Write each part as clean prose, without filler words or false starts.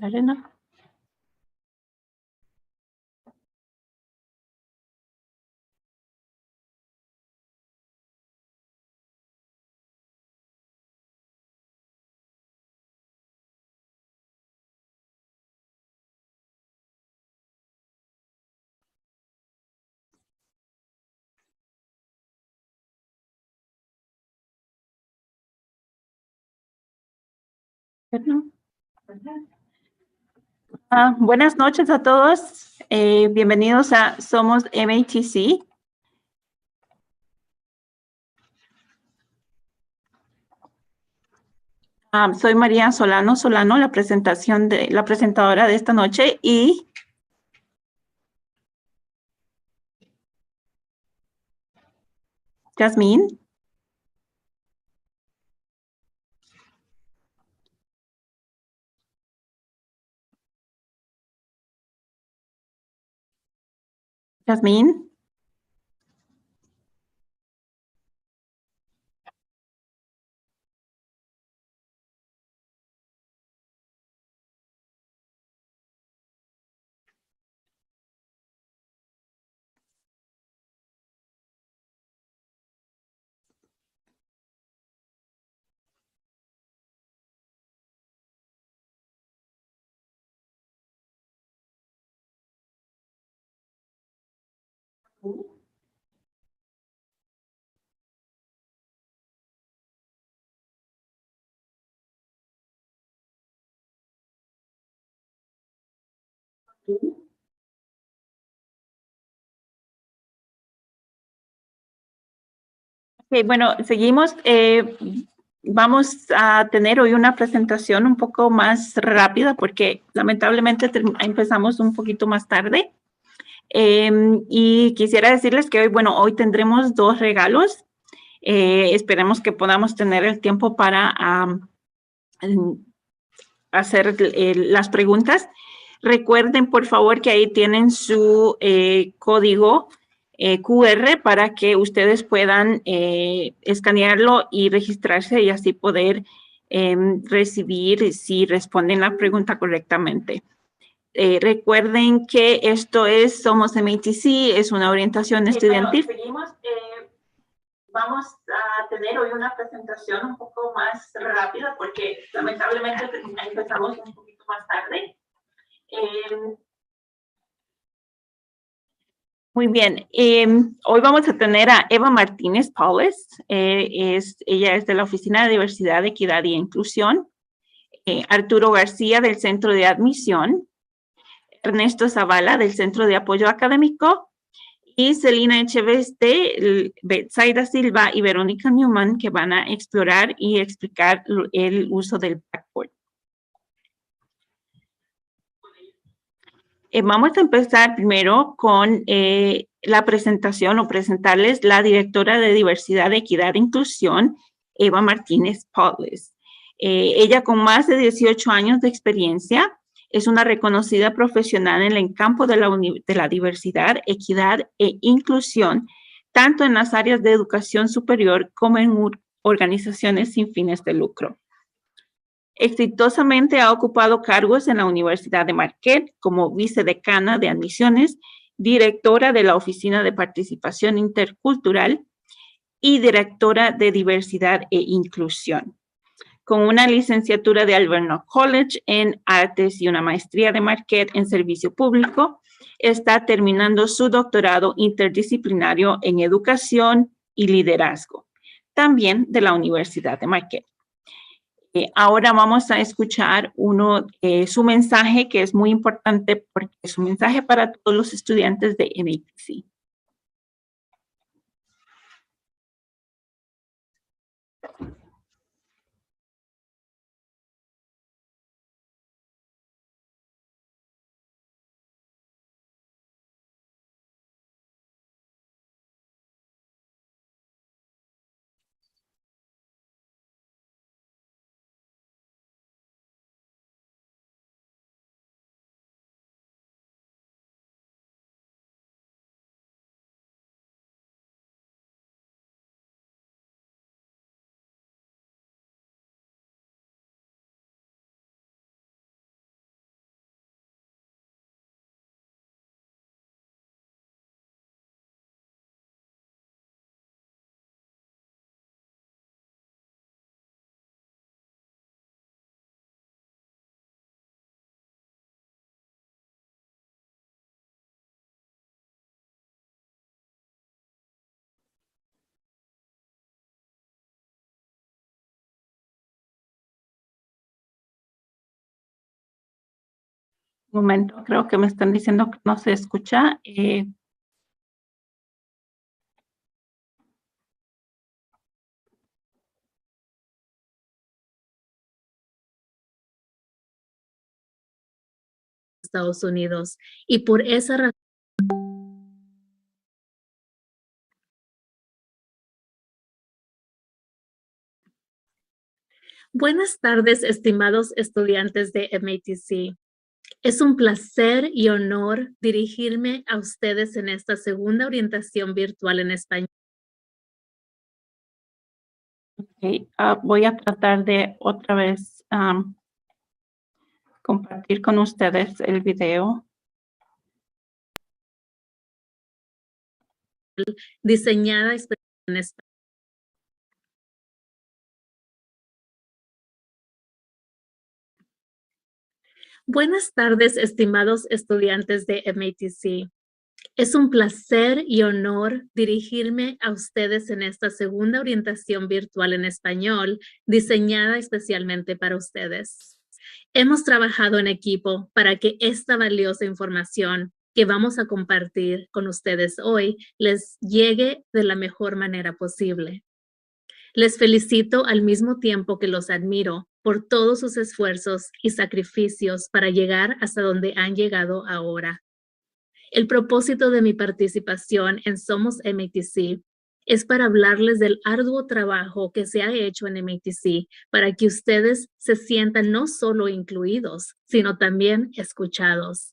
Elena. Buenas noches a todos. Bienvenidos a Somos MATC. Soy María Solano, la presentadora de esta noche, y Yasmín. Yasmín. Bueno, seguimos. Vamos a tener hoy una presentación un poco más rápida porque lamentablemente empezamos un poquito más tarde. Y quisiera decirles que hoy tendremos 2 regalos. Esperemos que podamos tener el tiempo para hacer las preguntas. Recuerden, por favor, que ahí tienen su código QR para que ustedes puedan escanearlo y registrarse y así poder recibir si responden la pregunta correctamente. Recuerden que esto es Somos MATC, es una orientación estudiantil. Seguimos. Vamos a tener hoy una presentación un poco más rápida porque lamentablemente empezamos un poquito más tarde. Muy bien. Hoy vamos a tener a Eva Martínez Paules. Ella es de la Oficina de Diversidad, Equidad y Inclusión. Arturo García del Centro de Admisión. Ernesto Zavala del Centro de Apoyo Académico. Y Celina Echeveste, Betsaida Silva y Verónica Newman, que van a explorar y explicar el uso del Blackboard. Vamos a empezar primero con la presentación o presentarles la directora de Diversidad, Equidad e Inclusión, Eva Martínez Paules. Ella, con más de 18 años de experiencia, es una reconocida profesional en el campo de la diversidad, equidad e inclusión, tanto en las áreas de educación superior como en organizaciones sin fines de lucro. Exitosamente ha ocupado cargos en la Universidad de Marquette como vicedecana de admisiones, directora de la Oficina de Participación Intercultural y directora de Diversidad e Inclusión. Con una licenciatura de Alverno College en Artes y una maestría de Marquette en Servicio Público, está terminando su doctorado interdisciplinario en Educación y Liderazgo, también de la Universidad de Marquette. Ahora vamos a escuchar su mensaje, que es muy importante porque es un mensaje para todos los estudiantes de MATC. Un momento, creo que me están diciendo que no se escucha. Estados Unidos. Y por esa razón, buenas tardes, estimados estudiantes de MATC. Es un placer y honor dirigirme a ustedes en esta segunda orientación virtual en español. Okay, voy a tratar de otra vez compartir con ustedes el video. Diseñada en español. Buenas tardes, estimados estudiantes de MATC. Es un placer y honor dirigirme a ustedes en esta segunda orientación virtual en español, diseñada especialmente para ustedes. Hemos trabajado en equipo para que esta valiosa información que vamos a compartir con ustedes hoy les llegue de la mejor manera posible. Les felicito al mismo tiempo que los admiro por todos sus esfuerzos y sacrificios para llegar hasta donde han llegado ahora. El propósito de mi participación en Somos MATC es para hablarles del arduo trabajo que se ha hecho en MATC para que ustedes se sientan no solo incluidos, sino también escuchados.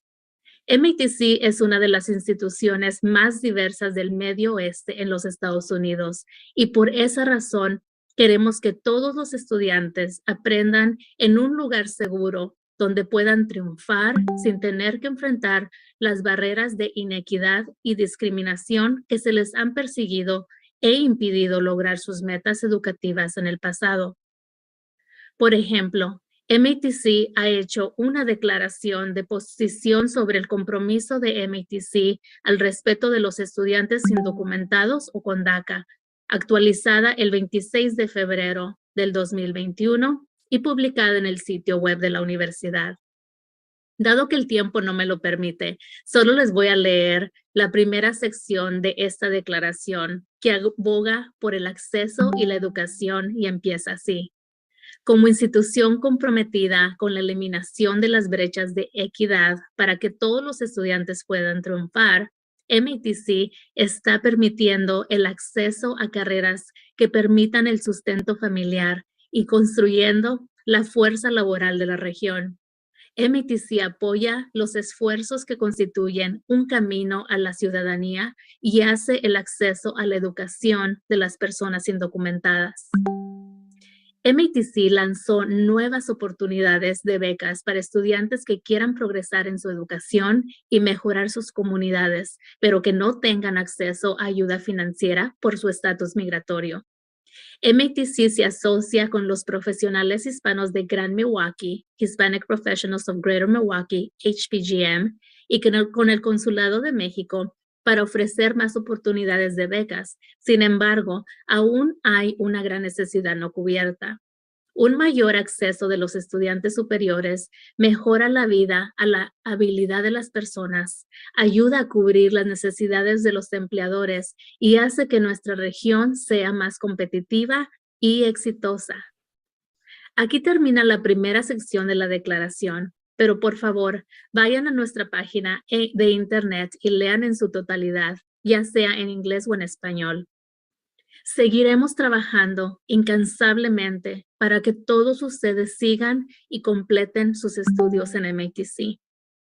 MATC es una de las instituciones más diversas del Medio Oeste en los Estados Unidos y por esa razón queremos que todos los estudiantes aprendan en un lugar seguro donde puedan triunfar sin tener que enfrentar las barreras de inequidad y discriminación que se les han perseguido e impedido lograr sus metas educativas en el pasado. Por ejemplo, MATC ha hecho una declaración de posición sobre el compromiso de MATC al respeto de los estudiantes indocumentados o con DACA, actualizada el 26 de febrero del 2021 y publicada en el sitio web de la universidad. Dado que el tiempo no me lo permite, solo les voy a leer la primera sección de esta declaración que aboga por el acceso y la educación y empieza así. Como institución comprometida con la eliminación de las brechas de equidad para que todos los estudiantes puedan triunfar, MATC está permitiendo el acceso a carreras que permitan el sustento familiar y construyendo la fuerza laboral de la región. MATC apoya los esfuerzos que constituyen un camino a la ciudadanía y hace el acceso a la educación de las personas indocumentadas. MATC lanzó nuevas oportunidades de becas para estudiantes que quieran progresar en su educación y mejorar sus comunidades, pero que no tengan acceso a ayuda financiera por su estatus migratorio. MATC se asocia con los profesionales hispanos de Gran Milwaukee, Hispanic Professionals of Greater Milwaukee, HPGM, y con el Consulado de México para ofrecer más oportunidades de becas. Sin embargo, aún hay una gran necesidad no cubierta. Un mayor acceso de los estudiantes superiores mejora la vida a la habilidad de las personas, ayuda a cubrir las necesidades de los empleadores y hace que nuestra región sea más competitiva y exitosa. Aquí termina la primera sección de la declaración, pero por favor, vayan a nuestra página de internet y lean en su totalidad, ya sea en inglés o en español. Seguiremos trabajando incansablemente para que todos ustedes sigan y completen sus estudios en MATC.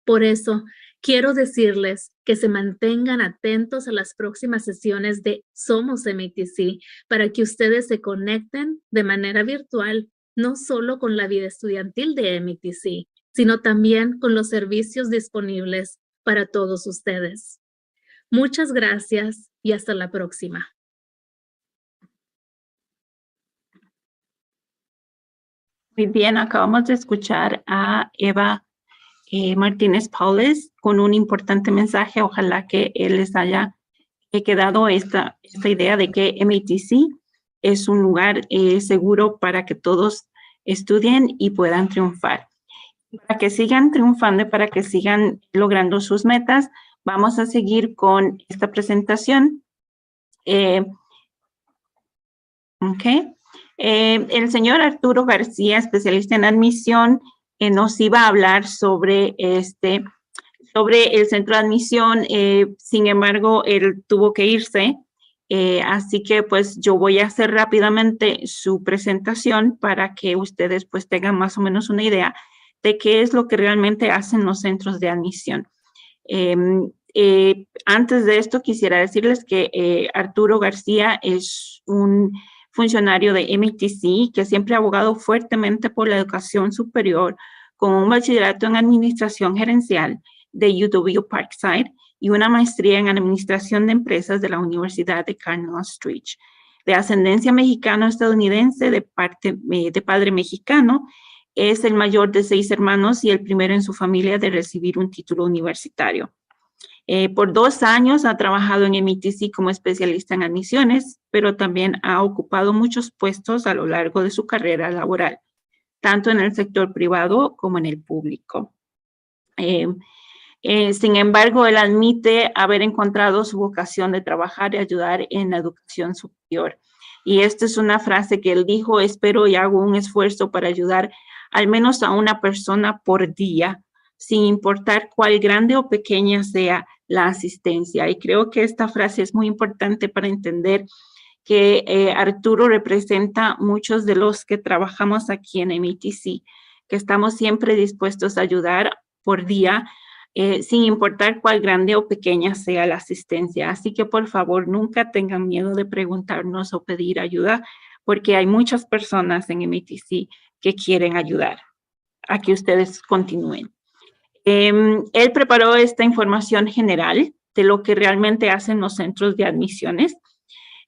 Por eso, quiero decirles que se mantengan atentos a las próximas sesiones de Somos MATC para que ustedes se conecten de manera virtual, no solo con la vida estudiantil de MATC, sino también con los servicios disponibles para todos ustedes. Muchas gracias y hasta la próxima. Muy bien, acabamos de escuchar a Eva Martínez Paules con un importante mensaje. Ojalá que él les haya quedado esta idea de que MATC es un lugar seguro para que todos estudien y puedan triunfar. para que sigan triunfando y para que sigan logrando sus metas, vamos a seguir con esta presentación. El señor Arturo García, especialista en admisión, nos iba a hablar sobre el centro de admisión. Sin embargo, él tuvo que irse, así que pues yo voy a hacer rápidamente su presentación para que ustedes pues tengan más o menos una idea de qué es lo que realmente hacen los centros de admisión. Antes de esto, quisiera decirles que Arturo García es un funcionario de MITC que siempre ha abogado fuertemente por la educación superior con un bachillerato en administración gerencial de UW Parkside y una maestría en administración de empresas de la Universidad de Carnegie Stretch. De ascendencia mexicano-estadounidense de padre mexicano, es el mayor de 6 hermanos y el primero en su familia de recibir un título universitario. Por 2 años ha trabajado en MITC como especialista en admisiones, pero también ha ocupado muchos puestos a lo largo de su carrera laboral, tanto en el sector privado como en el público. Sin embargo, él admite haber encontrado su vocación de trabajar y ayudar en la educación superior. Y esta es una frase que él dijo: espero y hago un esfuerzo para ayudar al menos a una persona por día, sin importar cuál grande o pequeña sea la asistencia. Y creo que esta frase es muy importante para entender que Arturo representa muchos de los que trabajamos aquí en MITC, que estamos siempre dispuestos a ayudar por día, sin importar cuál grande o pequeña sea la asistencia. Así que, por favor, nunca tengan miedo de preguntarnos o pedir ayuda, porque hay muchas personas en MITC que quieren ayudar a que ustedes continúen. Él preparó esta información general de lo que realmente hacen los centros de admisiones.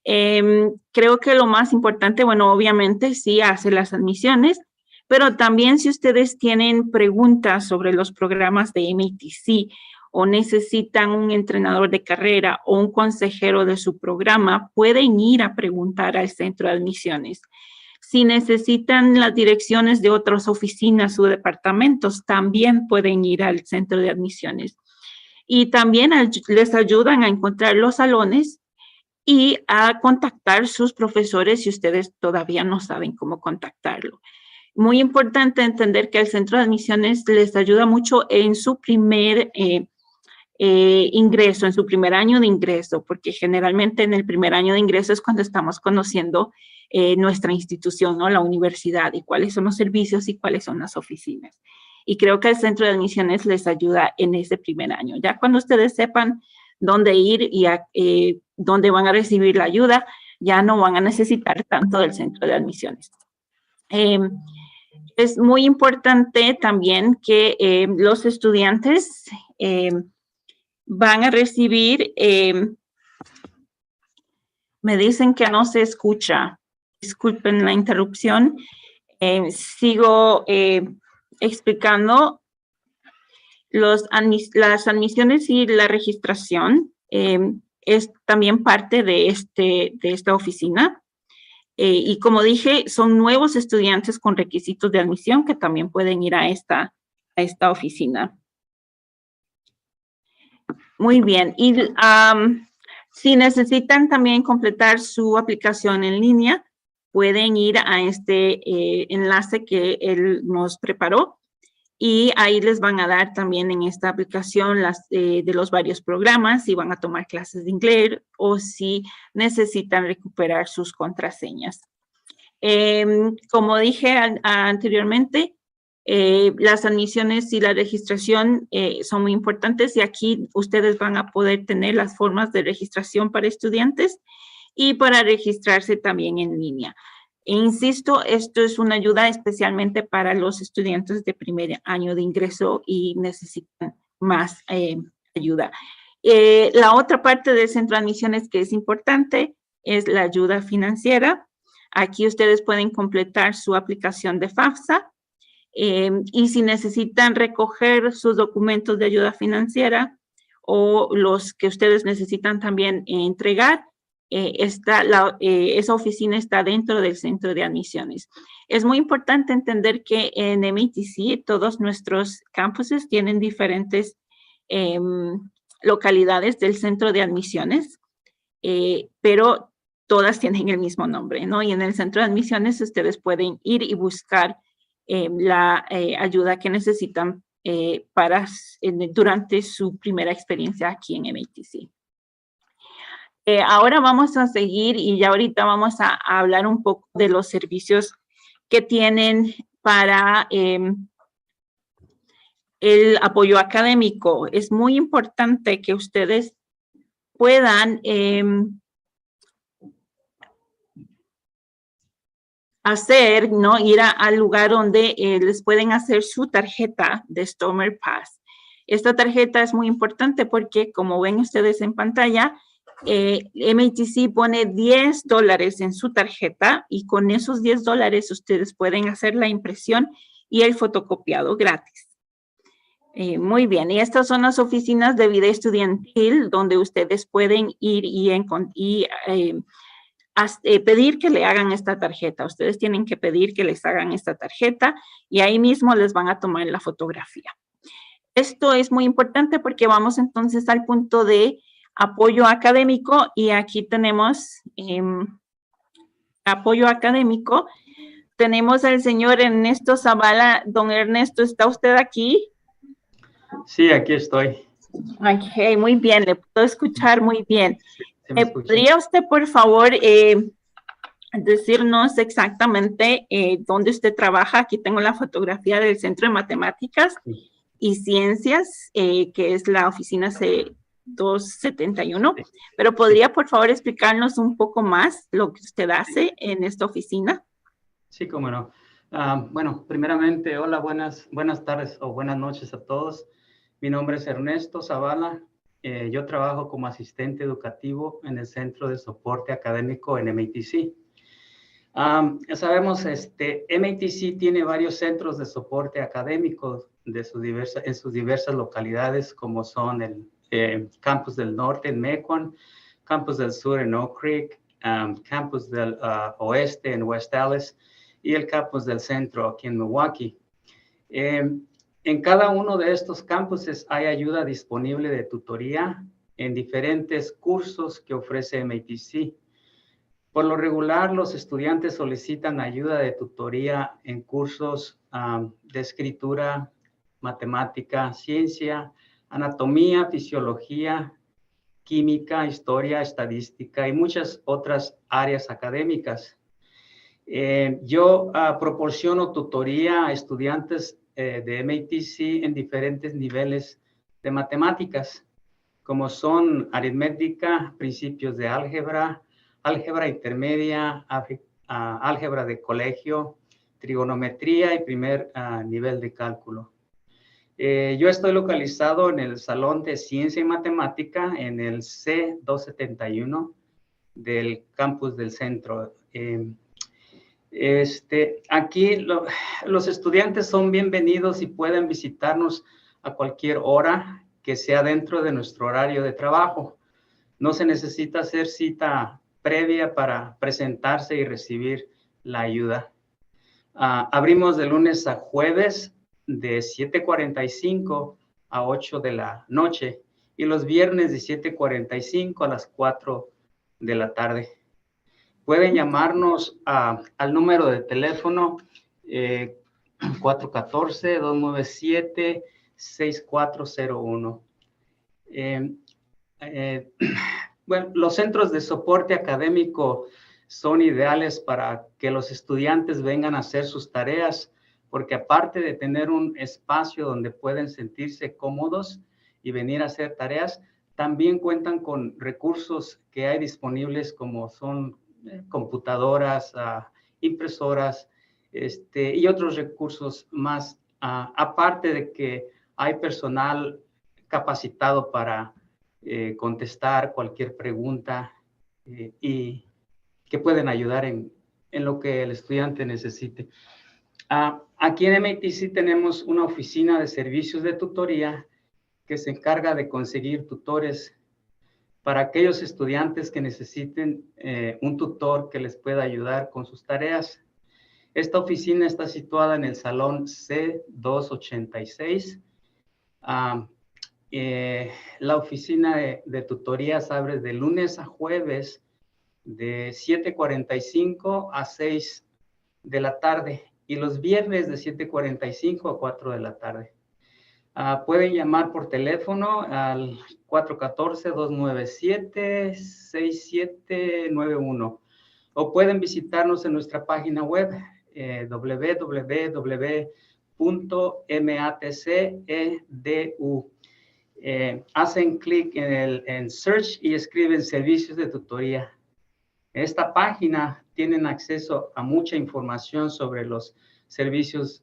Creo que lo más importante, bueno, obviamente sí hace las admisiones, pero también si ustedes tienen preguntas sobre los programas de MITC o necesitan un entrenador de carrera o un consejero de su programa, pueden ir a preguntar al centro de admisiones. Si necesitan las direcciones de otras oficinas o departamentos, también pueden ir al centro de admisiones. Y también les ayudan a encontrar los salones y a contactar sus profesores si ustedes todavía no saben cómo contactarlo. Muy importante entender que el centro de admisiones les ayuda mucho en su primer ingreso, en su primer año de ingreso, porque generalmente en el primer año de ingreso es cuando estamos conociendo nuestra institución, ¿no? La universidad, y cuáles son los servicios y cuáles son las oficinas. Y creo que el centro de admisiones les ayuda en ese primer año. Ya cuando ustedes sepan dónde ir y dónde van a recibir la ayuda, ya no van a necesitar tanto del centro de admisiones. Es muy importante también que los estudiantes van a recibir, me dicen que no se escucha, disculpen la interrupción, sigo explicando las admisiones y la registración. Es también parte de esta oficina. Y como dije, son nuevos estudiantes con requisitos de admisión que también pueden ir a esta oficina. Muy bien. Y si necesitan también completar su aplicación en línea, pueden ir a este enlace que él nos preparó. Y ahí les van a dar también en esta aplicación de los varios programas, si van a tomar clases de inglés o si necesitan recuperar sus contraseñas. Como dije anteriormente, las admisiones y la registración son muy importantes y aquí ustedes van a poder tener las formas de registración para estudiantes y para registrarse también en línea. E insisto, esto es una ayuda especialmente para los estudiantes de primer año de ingreso y necesitan más ayuda. La otra parte del centro de admisiones que es importante es la ayuda financiera. Aquí ustedes pueden completar su aplicación de FAFSA y si necesitan recoger sus documentos de ayuda financiera o los que ustedes necesitan también entregar, esa oficina está dentro del centro de admisiones. Es muy importante entender que en MATC todos nuestros campuses tienen diferentes localidades del centro de admisiones, pero todas tienen el mismo nombre, ¿no? Y en el centro de admisiones ustedes pueden ir y buscar la ayuda que necesitan durante su primera experiencia aquí en MATC. Ahora vamos a seguir y ya ahorita vamos a hablar un poco de los servicios que tienen para el apoyo académico. Es muy importante que ustedes puedan hacer, ¿no? Ir al lugar donde les pueden hacer su tarjeta de Stomer Pass. Esta tarjeta es muy importante porque, como ven ustedes en pantalla, MATC pone $10 en su tarjeta y con esos $10 ustedes pueden hacer la impresión y el fotocopiado gratis. Muy bien, y estas son las oficinas de vida estudiantil donde ustedes pueden ir y pedir que le hagan esta tarjeta. Ustedes tienen que pedir que les hagan esta tarjeta y ahí mismo les van a tomar la fotografía. Esto es muy importante porque vamos entonces al punto de apoyo académico y aquí tenemos apoyo académico. Tenemos al señor Ernesto Zavala. Don Ernesto, ¿está usted aquí? Sí, aquí estoy. Ok, muy bien, le puedo escuchar muy bien. ¿Sí me escucha? ¿Podría usted, por favor, decirnos exactamente dónde usted trabaja? Aquí tengo la fotografía del Centro de Matemáticas y Ciencias, que es la oficina C271, pero ¿podría, por favor, explicarnos un poco más lo que usted hace en esta oficina? Sí, cómo no. Bueno, primeramente, hola, buenas tardes o buenas noches a todos. Mi nombre es Ernesto Zavala. Yo trabajo como asistente educativo en el Centro de Soporte Académico en MATC. Sabemos, MATC tiene varios centros de soporte académico en sus diversas localidades, como son el Campus del Norte en Mequon, Campus del Sur en Oak Creek, Campus del Oeste en West Allis y el Campus del Centro aquí en Milwaukee. En cada uno de estos campuses hay ayuda disponible de tutoría en diferentes cursos que ofrece MATC. Por lo regular, los estudiantes solicitan ayuda de tutoría en cursos de escritura, matemática, ciencia, anatomía, fisiología, química, historia, estadística y muchas otras áreas académicas. Yo proporciono tutoría a estudiantes de MATC en diferentes niveles de matemáticas, como son aritmética, principios de álgebra, álgebra intermedia, álgebra de colegio, trigonometría y primer nivel de cálculo. Yo estoy localizado en el Salón de Ciencia y Matemática en el C271 del campus del centro. Aquí los estudiantes son bienvenidos y pueden visitarnos a cualquier hora que sea dentro de nuestro horario de trabajo. No se necesita hacer cita previa para presentarse y recibir la ayuda. Abrimos de lunes a jueves de 7:45 a 8 de la noche y los viernes de 7:45 a las 4 de la tarde. Pueden llamarnos al número de teléfono 414-297-6401. Bueno, los centros de soporte académico son ideales para que los estudiantes vengan a hacer sus tareas, porque aparte de tener un espacio donde pueden sentirse cómodos y venir a hacer tareas, también cuentan con recursos que hay disponibles como son computadoras, impresoras, y otros recursos más, aparte de que hay personal capacitado para contestar cualquier pregunta y que pueden ayudar en lo que el estudiante necesite. Aquí en MATC tenemos una oficina de servicios de tutoría que se encarga de conseguir tutores para aquellos estudiantes que necesiten un tutor que les pueda ayudar con sus tareas. Esta oficina está situada en el salón C286. La oficina de tutorías abre de lunes a jueves de 7:45 a 6 de la tarde y los viernes de 7:45 a 4 de la tarde. Pueden llamar por teléfono al 414-297-6791 o pueden visitarnos en nuestra página web www.matcedu. Hacen clic en Search y escriben servicios de tutoría. En esta página tienen acceso a mucha información sobre los servicios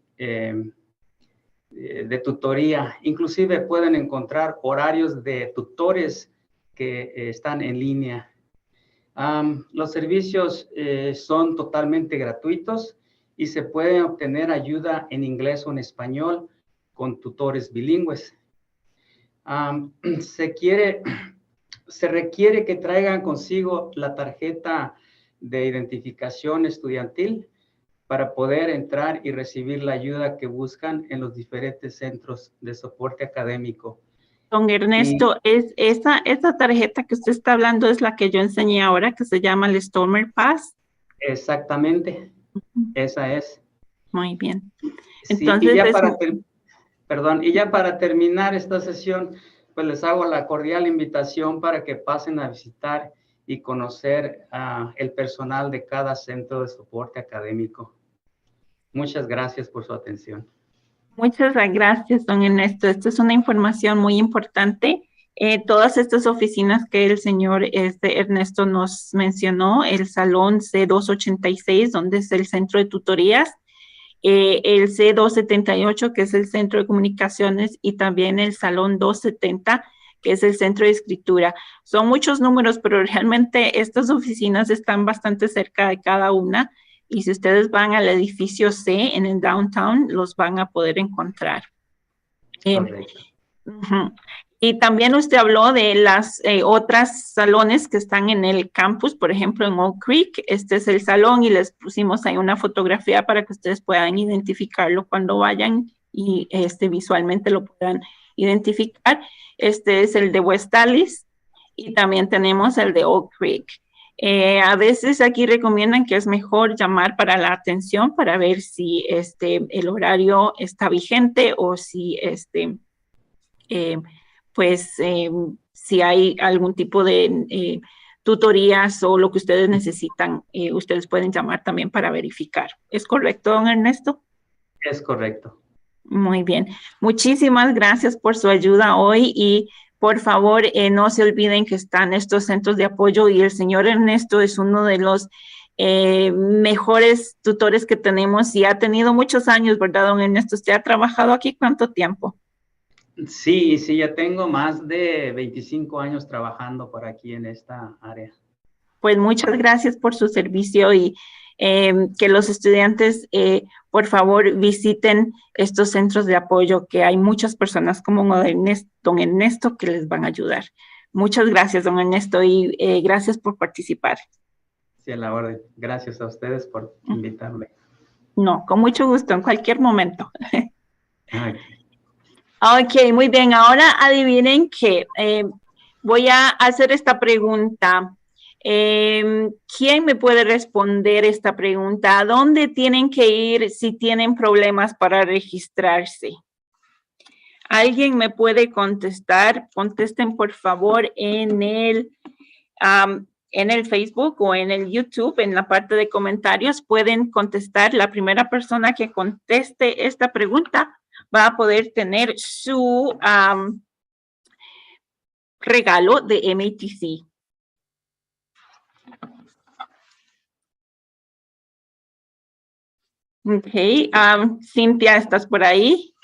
de tutoría. Inclusive pueden encontrar horarios de tutores que están en línea. Los servicios son totalmente gratuitos y se puede obtener ayuda en inglés o en español con tutores bilingües. Se requiere que traigan consigo la tarjeta de identificación estudiantil para poder entrar y recibir la ayuda que buscan en los diferentes centros de soporte académico. Don Ernesto, esa tarjeta que usted está hablando es la que yo enseñé ahora, que se llama el Stormer Pass. Exactamente, esa es. Muy bien. Entonces, y ya para terminar esta sesión, pues les hago la cordial invitación para que pasen a visitar y conocer el personal de cada centro de soporte académico. Muchas gracias por su atención. Muchas gracias, don Ernesto. Esta es una información muy importante. Todas estas oficinas que el señor Ernesto nos mencionó, el salón C286, donde es el centro de tutorías, el C278, que es el centro de comunicaciones, y también el salón 270, que es el centro de escritura. Son muchos números, pero realmente estas oficinas están bastante cerca de cada una. Y si ustedes van al edificio C en el downtown, los van a poder encontrar. Correcto. Y también usted habló de las otras salones que están en el campus, por ejemplo, en Oak Creek. Este es el salón y les pusimos ahí una fotografía para que ustedes puedan identificarlo cuando vayan y visualmente lo puedan identificar. Este es el de West Allis y también tenemos el de Oak Creek. A veces aquí recomiendan que es mejor llamar para la atención para ver si el horario está vigente o si si hay algún tipo de tutorías o lo que ustedes necesitan, ustedes pueden llamar también para verificar. ¿Es correcto, don Ernesto? Es correcto. Muy bien. Muchísimas gracias por su ayuda hoy y por favor, no se olviden que están estos centros de apoyo y el señor Ernesto es uno de los mejores tutores que tenemos y ha tenido muchos años, ¿verdad, don Ernesto? ¿Usted ha trabajado aquí cuánto tiempo? Sí, ya tengo más de 25 años trabajando por aquí en esta área. Pues muchas gracias por su servicio y que los estudiantes, por favor, visiten estos centros de apoyo, que hay muchas personas como don Ernesto que les van a ayudar. Muchas gracias, don Ernesto, y gracias por participar. Sí, a la orden. Gracias a ustedes por invitarme. No, con mucho gusto, en cualquier momento. Okay. Ok, muy bien. Ahora adivinen que voy a hacer esta pregunta. ¿Quién me puede responder esta pregunta? ¿A dónde tienen que ir si tienen problemas para registrarse? ¿Alguien me puede contestar? Contesten, por favor, en el Facebook o en el YouTube, en la parte de comentarios, pueden contestar. La primera persona que conteste esta pregunta va a poder tener su regalo de MATC. Ok, Cintia, ¿estás por ahí?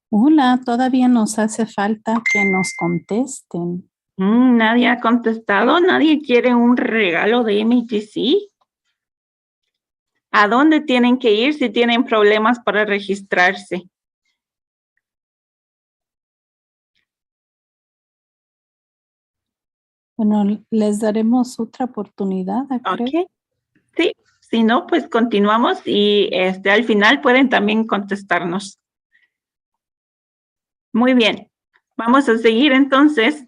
Hola, todavía nos hace falta que nos contesten. Nadie ha contestado, nadie quiere un regalo de MATC. ¿A dónde tienen que ir si tienen problemas para registrarse? Bueno, les daremos otra oportunidad, creo. Ok. Sí, si no, pues continuamos y al final pueden también contestarnos. Muy bien. Vamos a seguir entonces.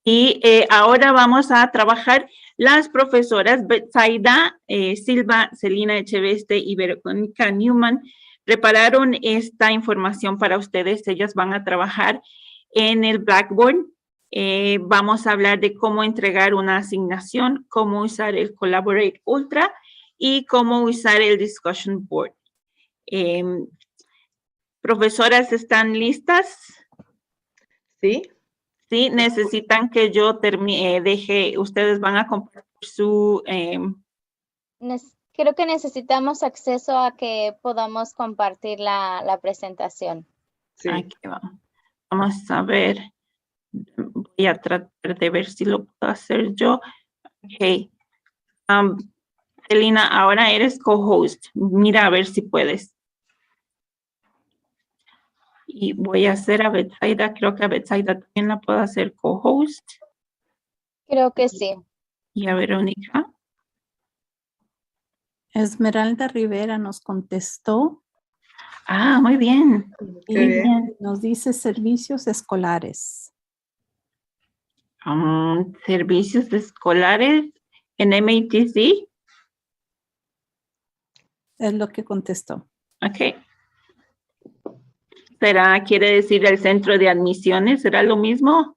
Y ahora vamos a trabajar las profesoras Betsaida Silva, Celina Echeveste y Verónica Newman. Prepararon esta información para ustedes. Ellas van a trabajar en el Blackboard. Vamos a hablar de cómo entregar una asignación, cómo usar el Collaborate Ultra y cómo usar el Discussion Board. Profesoras, ¿están listas? Sí. Sí, necesitan que yo deje, ustedes van a compartir su... Creo que necesitamos acceso a que podamos compartir la presentación. Sí. Aquí vamos a ver. Voy a tratar de ver si lo puedo hacer yo. Ok. Celina, ahora eres co-host. Mira a ver si puedes. Y voy a hacer a Betsaida. Creo que a Betsaida también la puedo hacer co-host. Creo que sí. Y a Verónica. Esmeralda Rivera nos contestó. Ah, muy bien. Qué Muy bien. bien. Nos dice servicios escolares. Servicios escolares en MATC. Es lo que contestó. Ok. Quiere decir el centro de admisiones? ¿Será lo mismo?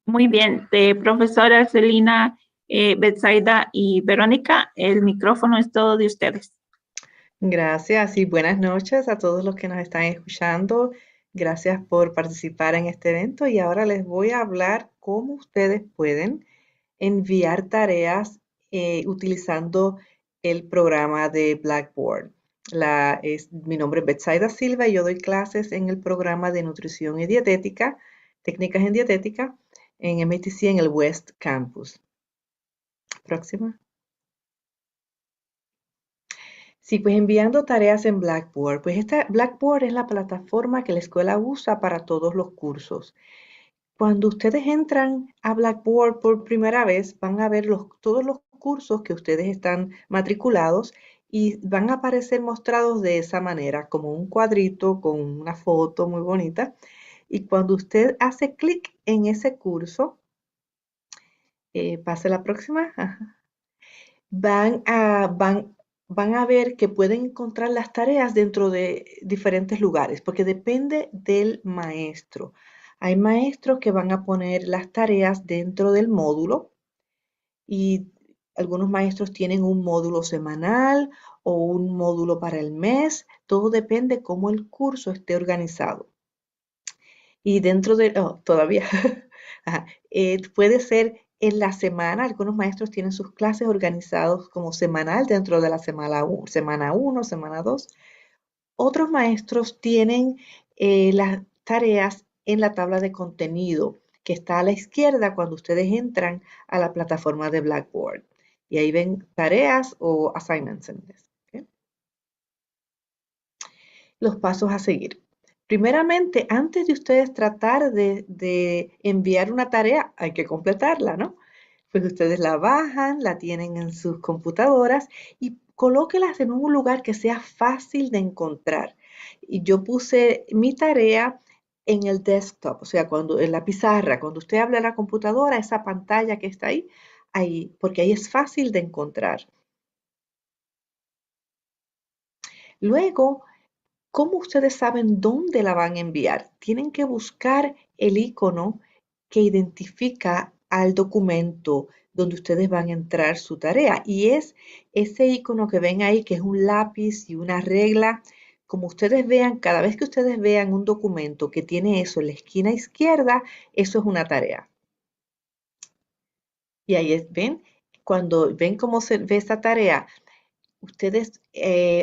Muy bien. Profesora Celina, Betsaida y Verónica, el micrófono es todo de ustedes. Gracias y buenas noches a todos los que nos están escuchando. Gracias por participar en este evento y ahora les voy a hablar cómo ustedes pueden enviar tareas utilizando el programa de Blackboard. Mi nombre es Betsaida Silva y yo doy clases en el programa de nutrición y dietética, técnicas en dietética, en MATC en el West Campus. Próxima. Sí, pues enviando tareas en Blackboard. Pues Blackboard es la plataforma que la escuela usa para todos los cursos. Cuando ustedes entran a Blackboard por primera vez, van a ver todos los cursos que ustedes están matriculados y van a aparecer mostrados de esa manera, como un cuadrito con una foto muy bonita. Y cuando usted hace clic en ese curso, pase la próxima. Ajá. Van a ver que pueden encontrar las tareas dentro de diferentes lugares, porque depende del maestro. Hay maestros que van a poner las tareas dentro del módulo y algunos maestros tienen un módulo semanal o un módulo para el mes. Todo depende cómo el curso esté organizado. Y dentro de, todavía, puede ser en la semana, algunos maestros tienen sus clases organizados como semanal dentro de la semana 1, semana 2. Otros maestros tienen las tareas en la tabla de contenido que está a la izquierda cuando ustedes entran a la plataforma de Blackboard. Y ahí ven tareas o assignments en inglés. ¿Okay? Los pasos a seguir. Primeramente, antes de ustedes tratar de enviar una tarea, hay que completarla, ¿no? Pues ustedes la bajan, la tienen en sus computadoras y colóquelas en un lugar que sea fácil de encontrar. Y yo puse mi tarea en el desktop, o sea, en la pizarra, cuando usted habla a la computadora, esa pantalla que está ahí, porque ahí es fácil de encontrar. Luego, ¿cómo ustedes saben dónde la van a enviar? Tienen que buscar el icono que identifica al documento donde ustedes van a entrar su tarea. Y es ese icono que ven ahí, que es un lápiz y una regla. Como ustedes vean, cada vez que ustedes vean un documento que tiene eso en la esquina izquierda, eso es una tarea. Y ahí ven, cuando ven cómo se ve esta tarea, ustedes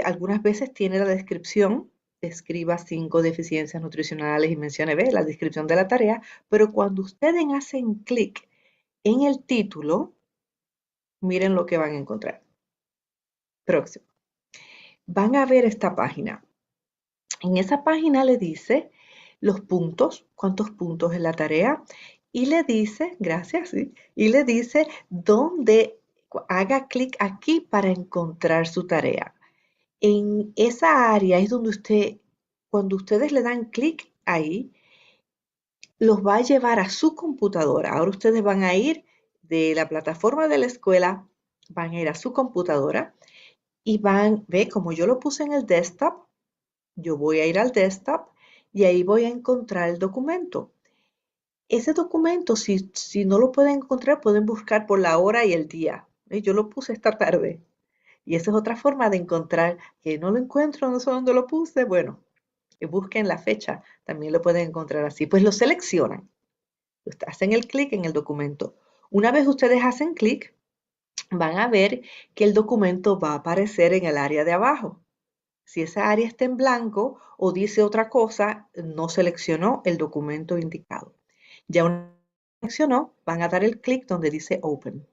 algunas veces tienen la descripción, describa 5 deficiencias nutricionales y mencione la descripción de la tarea, pero cuando ustedes hacen clic en el título, miren lo que van a encontrar. Próximo. Van a ver esta página. En esa página le dice los puntos, cuántos puntos en la tarea, y le dice, gracias, ¿sí? Y le dice dónde haga clic aquí para encontrar su tarea. En esa área es donde cuando ustedes le dan clic ahí, los va a llevar a su computadora. Ahora ustedes van a ir de la plataforma de la escuela, van a ir a su computadora y ve, como yo lo puse en el desktop, yo voy a ir al desktop y ahí voy a encontrar el documento. Ese documento, si no lo pueden encontrar, pueden buscar por la hora y el día. Yo lo puse esta tarde. Y esa es otra forma de encontrar que no lo encuentro, no sé dónde lo puse. Bueno, busquen la fecha, también lo pueden encontrar así. Pues lo seleccionan, hacen el clic en el documento. Una vez ustedes hacen clic, van a ver que el documento va a aparecer en el área de abajo. Si esa área está en blanco o dice otra cosa, no seleccionó el documento indicado. Ya una vez seleccionó, van a dar el clic donde dice Open.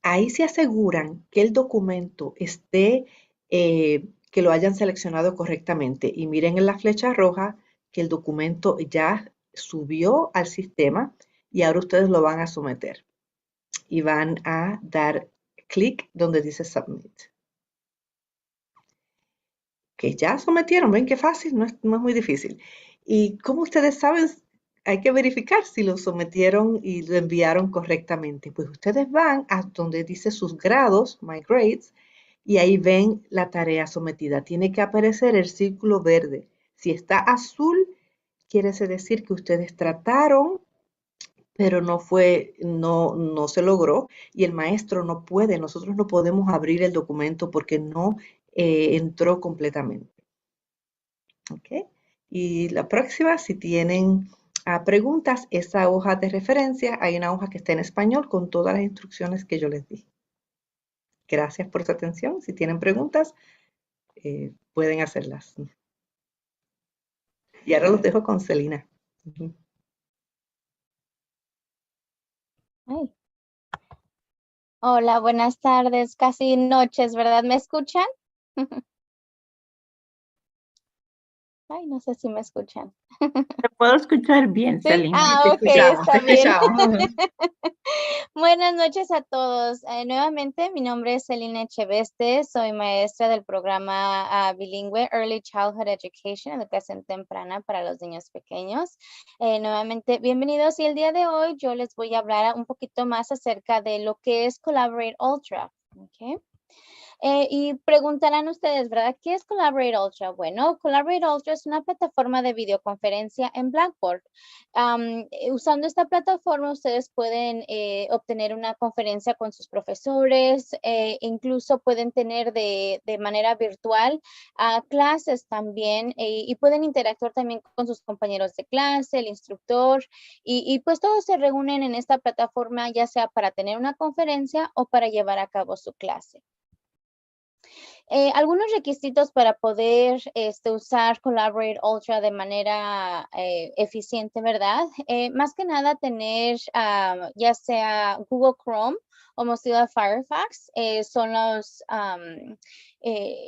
Ahí se aseguran que el documento esté, que lo hayan seleccionado correctamente. Y miren en la flecha roja que el documento ya subió al sistema y ahora ustedes lo van a someter. Y van a dar clic donde dice Submit. Que ya sometieron, ven qué fácil, no es muy difícil. Y como ustedes saben, hay que verificar si lo sometieron y lo enviaron correctamente. Pues ustedes van a donde dice sus grados, My Grades, y ahí ven la tarea sometida. Tiene que aparecer el círculo verde. Si está azul, quiere decir que ustedes trataron, pero no se logró y el maestro no puede, nosotros no podemos abrir el documento porque no entró completamente. ¿Ok? Y la próxima, si tienen preguntas, esa hoja de referencia, hay una hoja que está en español con todas las instrucciones que yo les di. Gracias por su atención. Si tienen preguntas, pueden hacerlas. Y ahora los dejo con Celina. Ay. Hola, buenas tardes, casi noches, ¿verdad? ¿Me escuchan? Ay, no sé si me escuchan. Te puedo escuchar bien, ¿Sí? Celina. Te Ok, está bien. escuchamos. Buenas noches a todos. Nuevamente, mi nombre es Celina Echeveste, soy maestra del programa bilingüe Early Childhood Education, educación temprana para los niños pequeños. Nuevamente, bienvenidos y el día de hoy yo les voy a hablar un poquito más acerca de lo que es Collaborate Ultra. Okay. Y preguntarán ustedes, ¿verdad? ¿Qué es Collaborate Ultra? Bueno, Collaborate Ultra es una plataforma de videoconferencia en Blackboard. Usando esta plataforma, ustedes pueden obtener una conferencia con sus profesores, incluso pueden tener de manera virtual clases también y pueden interactuar también con sus compañeros de clase, el instructor, y pues todos se reúnen en esta plataforma, ya sea para tener una conferencia o para llevar a cabo su clase. Algunos requisitos para poder usar Collaborate Ultra de manera eficiente, ¿verdad? Más que nada tener ya sea Google Chrome o Mozilla Firefox, son los,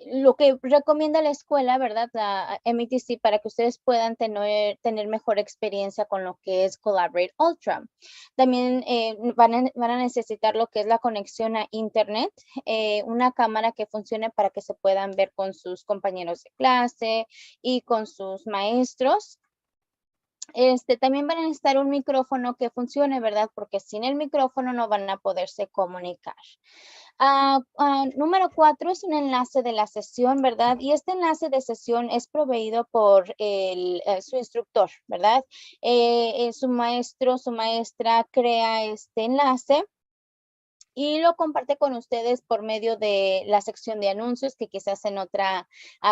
lo que recomienda la escuela, ¿verdad? La METC, para que ustedes puedan tener mejor experiencia con lo que es Collaborate Ultra. También van a necesitar lo que es la conexión a Internet, una cámara que funcione para que se puedan ver con sus compañeros de clase y con sus maestros. También van a necesitar un micrófono que funcione, ¿verdad? Porque sin el micrófono no van a poderse comunicar. Número 4 es un enlace de la sesión, ¿verdad? Y este enlace de sesión es proveído por su instructor, ¿verdad? Su maestro, su maestra crea este enlace y lo comparte con ustedes por medio de la sección de anuncios, que quizás en otra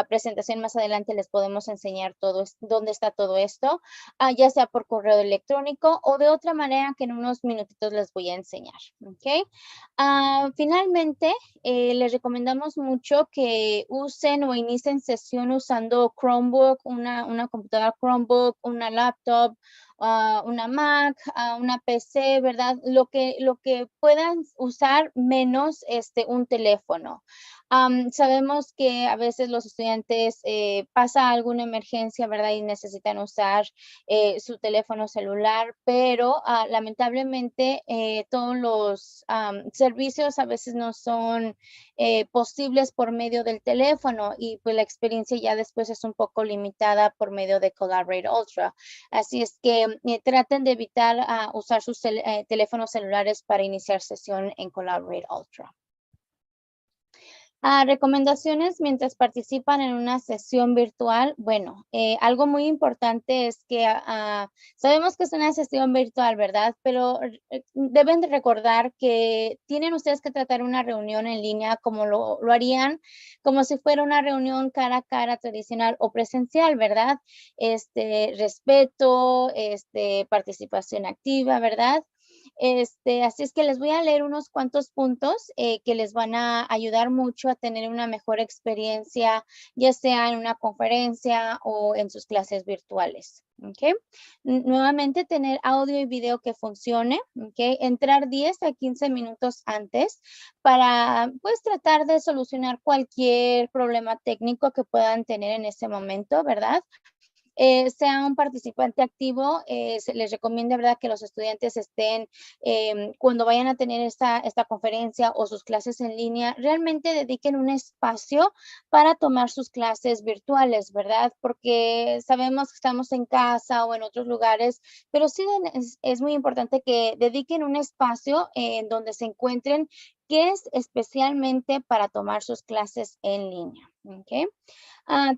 presentación más adelante les podemos enseñar dónde está todo esto, ya sea por correo electrónico o de otra manera que en unos minutitos les voy a enseñar. ¿Okay? Finalmente, les recomendamos mucho que usen o inicien sesión usando Chromebook, una computadora Chromebook, una laptop una Mac, una PC, ¿verdad? Lo que puedan usar menos un teléfono. Sabemos que a veces los estudiantes pasa alguna emergencia, ¿verdad? Y necesitan usar su teléfono celular, pero lamentablemente todos los servicios a veces no son posibles por medio del teléfono y pues la experiencia ya después es un poco limitada por medio de Collaborate Ultra. Así es que traten de evitar usar sus teléfonos celulares para iniciar sesión en Collaborate Ultra. Recomendaciones mientras participan en una sesión virtual. Bueno, algo muy importante es que sabemos que es una sesión virtual, ¿verdad? Pero deben de recordar que tienen ustedes que tratar una reunión en línea como lo harían, como si fuera una reunión cara a cara tradicional o presencial, ¿verdad? Respeto, participación activa, ¿verdad? Así es que les voy a leer unos cuantos puntos que les van a ayudar mucho a tener una mejor experiencia, ya sea en una conferencia o en sus clases virtuales. ¿Okay? Nuevamente, tener audio y video que funcione. ¿Okay? Entrar 10 a 15 minutos antes para pues tratar de solucionar cualquier problema técnico que puedan tener en ese momento, ¿verdad? Sea un participante activo, se les recomienda, ¿verdad?, que los estudiantes estén, cuando vayan a tener esta conferencia o sus clases en línea, realmente dediquen un espacio para tomar sus clases virtuales, ¿verdad? Porque sabemos que estamos en casa o en otros lugares, pero sí es muy importante que dediquen un espacio en donde se encuentren que es especialmente para tomar sus clases en línea. ¿Okay?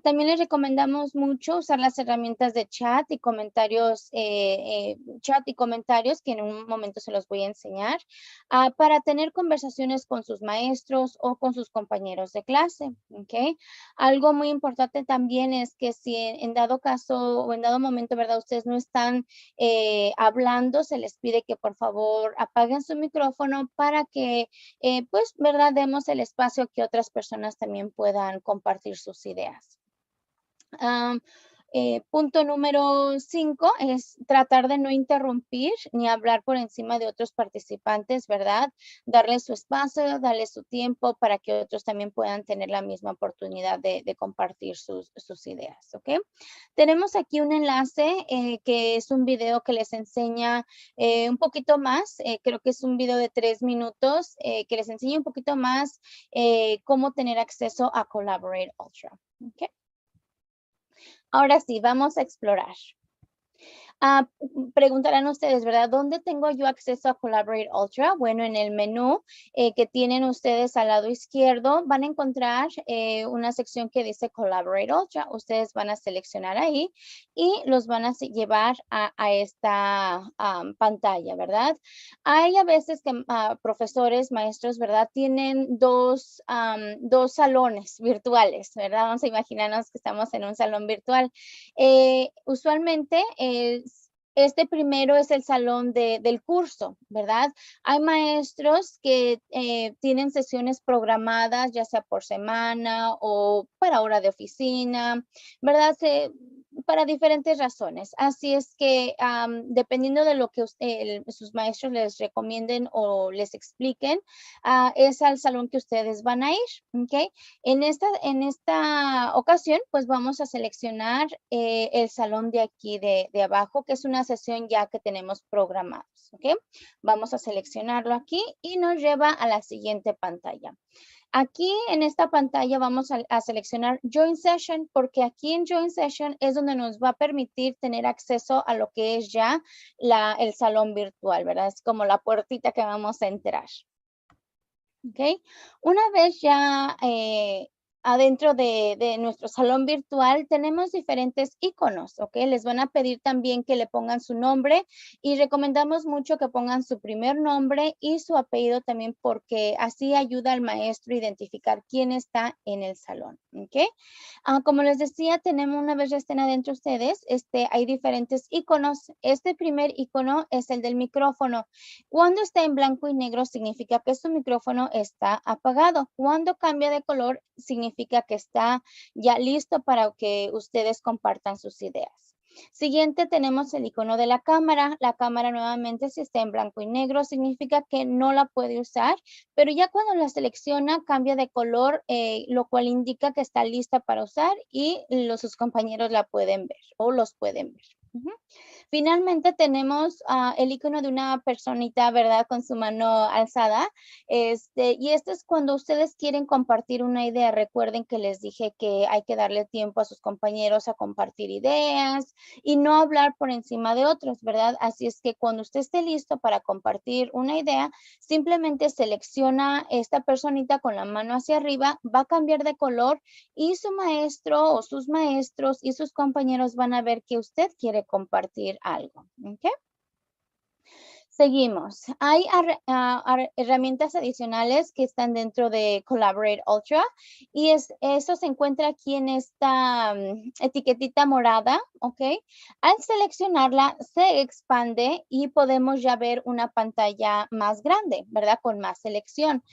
También les recomendamos mucho usar las herramientas de chat y comentarios, que en un momento se los voy a enseñar, para tener conversaciones con sus maestros o con sus compañeros de clase. ¿Okay? Algo muy importante también es que si en dado caso o en dado momento, ¿verdad?, ustedes no están hablando, se les pide que por favor apaguen su micrófono para que pues, ¿verdad?, demos el espacio que otras personas también puedan compartir sus ideas. Punto número 5 es tratar de no interrumpir ni hablar por encima de otros participantes, ¿verdad? Darles su espacio, darles su tiempo para que otros también puedan tener la misma oportunidad de compartir sus ideas, ¿ok? Tenemos aquí un enlace que es un video que les enseña un poquito más, creo que es un video de 3 minutos que les enseña un poquito más cómo tener acceso a Collaborate Ultra, ¿ok? Ahora sí, vamos a explorar. Preguntarán ustedes, ¿verdad? ¿Dónde tengo yo acceso a Collaborate Ultra? Bueno, en el menú que tienen ustedes al lado izquierdo van a encontrar una sección que dice Collaborate Ultra. Ustedes van a seleccionar ahí y los van a llevar a esta pantalla, ¿verdad? Hay a veces que profesores, maestros, ¿verdad? Tienen dos salones virtuales, ¿verdad? Vamos a imaginarnos que estamos en un salón virtual. Usualmente este primero es el salón del curso, ¿verdad? Hay maestros que tienen sesiones programadas, ya sea por semana o para hora de oficina, ¿verdad? Para diferentes razones. Así es que dependiendo de lo que sus maestros les recomienden o les expliquen, es al salón que ustedes van a ir, ¿ok? En esta ocasión, pues vamos a seleccionar el salón de aquí de abajo, que es una sesión ya que tenemos programados, ¿ok? Vamos a seleccionarlo aquí y nos lleva a la siguiente pantalla. Aquí en esta pantalla vamos a seleccionar Join Session, porque aquí en Join Session es donde nos va a permitir tener acceso a lo que es ya el salón virtual, ¿verdad? Es como la puertita que vamos a entrar. ¿Ok? Una vez ya adentro de nuestro salón virtual tenemos diferentes iconos, ¿ok? Les van a pedir también que le pongan su nombre y recomendamos mucho que pongan su primer nombre y su apellido también porque así ayuda al maestro a identificar quién está en el salón, ¿ok? Como les decía, una vez ya estén adentro ustedes, hay diferentes iconos. Este primer icono es el del micrófono. Cuando está en blanco y negro significa que su micrófono está apagado. Cuando cambia de color significa que está ya listo para que ustedes compartan sus ideas. Siguiente tenemos el icono de la cámara. La cámara nuevamente, si está en blanco y negro, significa que no la puede usar, pero ya cuando la selecciona cambia de color, lo cual indica que está lista para usar y sus compañeros la pueden ver o los pueden ver. Finalmente tenemos el icono de una personita, ¿verdad? Con su mano alzada. Y esto es cuando ustedes quieren compartir una idea. Recuerden que les dije que hay que darle tiempo a sus compañeros a compartir ideas y no hablar por encima de otros, ¿verdad? Así es que cuando usted esté listo para compartir una idea, simplemente selecciona esta personita con la mano hacia arriba, va a cambiar de color y su maestro o sus maestros y sus compañeros van a ver que usted quiere compartir algo. ¿Ok? Seguimos. Hay herramientas adicionales que están dentro de Collaborate Ultra y eso se encuentra aquí en esta etiquetita morada, ¿ok? Al seleccionarla se expande y podemos ya ver una pantalla más grande, ¿verdad? Con más selección.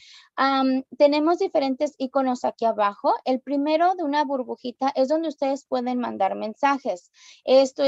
Tenemos diferentes iconos aquí abajo. El primero de una burbujita es donde ustedes pueden mandar mensajes. Esto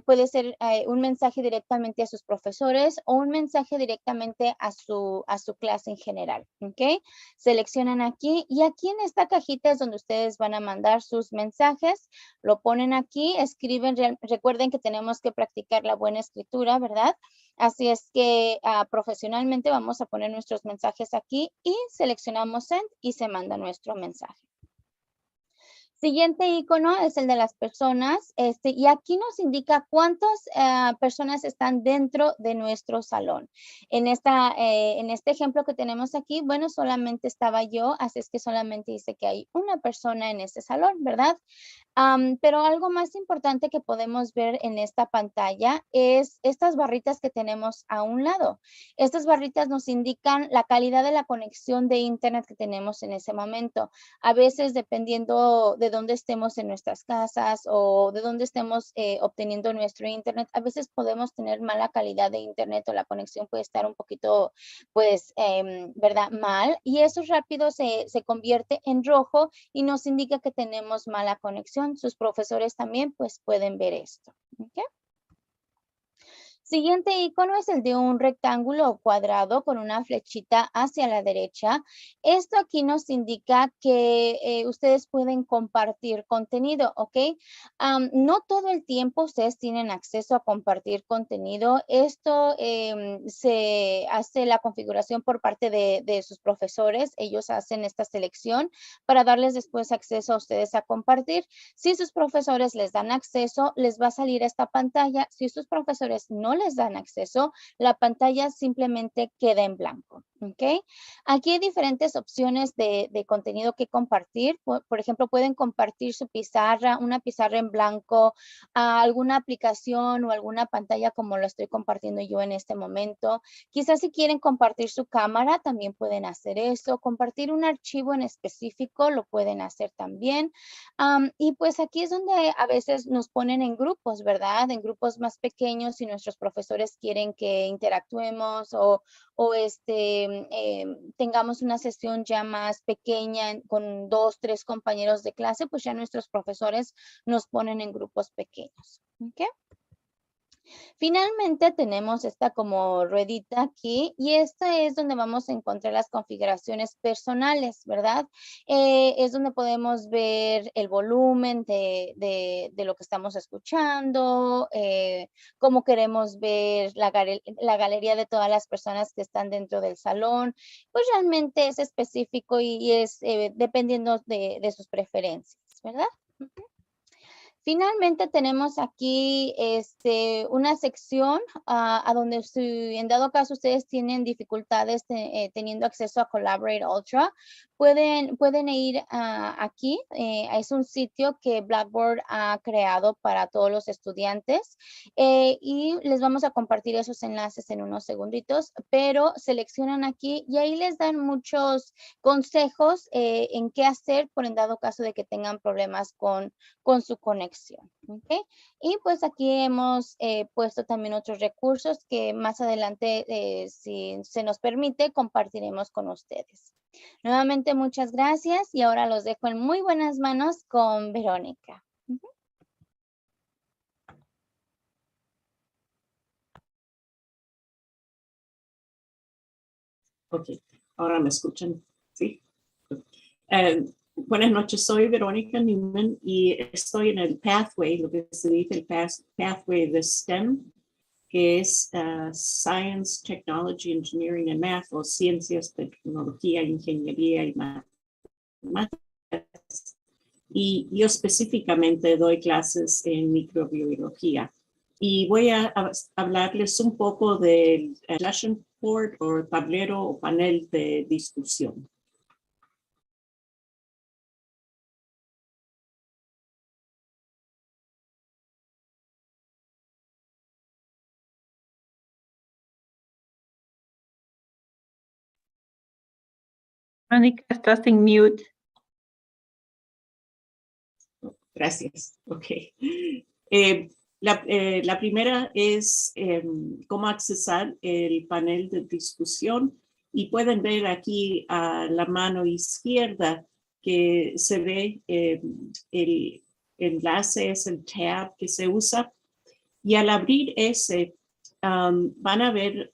puede ser un mensaje directamente a sus profesores o un mensaje directamente a su clase en general, ¿ok? Seleccionan aquí y aquí en esta cajita es donde ustedes van a mandar sus mensajes, lo ponen aquí, escriben, recuerden que tenemos que practicar la buena escritura, ¿verdad? Así es que profesionalmente vamos a poner nuestros mensajes aquí y seleccionamos Send y se manda nuestro mensaje. Siguiente icono es el de las personas, y aquí nos indica cuántas personas están dentro de nuestro salón. En este ejemplo que tenemos aquí, bueno, solamente estaba yo, así es que solamente dice que hay una persona en este salón, ¿verdad? Pero algo más importante que podemos ver en esta pantalla es estas barritas que tenemos a un lado. Estas barritas nos indican la calidad de la conexión de internet que tenemos en ese momento. A veces, dependiendo de dónde estemos en nuestras casas o de dónde estemos obteniendo nuestro internet, a veces podemos tener mala calidad de internet o la conexión puede estar un poquito, pues, ¿verdad? Mal. Y eso rápido se convierte en rojo y nos indica que tenemos mala conexión. Sus profesores también, pues, pueden ver esto. ¿Okay? Siguiente icono es el de un rectángulo o cuadrado con una flechita hacia la derecha. Esto aquí nos indica que ustedes pueden compartir contenido, ¿ok? No todo el tiempo ustedes tienen acceso a compartir contenido. Esto se hace la configuración por parte de sus profesores. Ellos hacen esta selección para darles después acceso a ustedes a compartir. Si sus profesores les dan acceso, les va a salir esta pantalla. Si sus profesores no les dan acceso, la pantalla simplemente queda en blanco, ¿ok? Aquí hay diferentes opciones de contenido que compartir. Por ejemplo, pueden compartir su pizarra, una pizarra en blanco, alguna aplicación o alguna pantalla como lo estoy compartiendo yo en este momento. Quizás si quieren compartir su cámara, también pueden hacer eso. Compartir un archivo en específico, lo pueden hacer también. Y pues aquí es donde a veces nos ponen en grupos, ¿verdad? En grupos más pequeños si nuestros profesores quieren que interactuemos o tengamos una sesión ya más pequeña con 2, 3 compañeros de clase, pues ya nuestros profesores nos ponen en grupos pequeños. ¿Ok? Finalmente tenemos esta como ruedita aquí y esta es donde vamos a encontrar las configuraciones personales, ¿verdad? Es donde podemos ver el volumen de lo que estamos escuchando, cómo queremos ver la galería de todas las personas que están dentro del salón. Pues realmente es específico y es dependiendo de sus preferencias, ¿verdad? Finalmente tenemos aquí una sección a donde si en dado caso ustedes tienen dificultades teniendo acceso a Collaborate Ultra, pueden ir aquí. Es un sitio que Blackboard ha creado para todos los estudiantes y les vamos a compartir esos enlaces en unos segunditos, pero seleccionan aquí y ahí les dan muchos consejos en qué hacer por en dado caso de que tengan problemas con su conexión. ¿Okay? Y pues aquí hemos puesto también otros recursos que más adelante, si se nos permite, compartiremos con ustedes. Nuevamente, muchas gracias y ahora los dejo en muy buenas manos con Verónica. Ok, ahora me escuchan, ¿sí? Buenas noches, soy Verónica Newman y estoy en el pathway, lo que se dice el pathway de STEM, que es Science, Technology, Engineering and Math, o Ciencias, Tecnología, Ingeniería y Matemáticas. Y yo específicamente doy clases en microbiología. Y voy a hablarles un poco del discussion board o tablero o panel de discusión. Mónica, estás en mute. Gracias. Ok. La primera es cómo accesar el panel de discusión y pueden ver aquí a la mano izquierda que se ve el enlace, es el tab que se usa y al abrir ese van a ver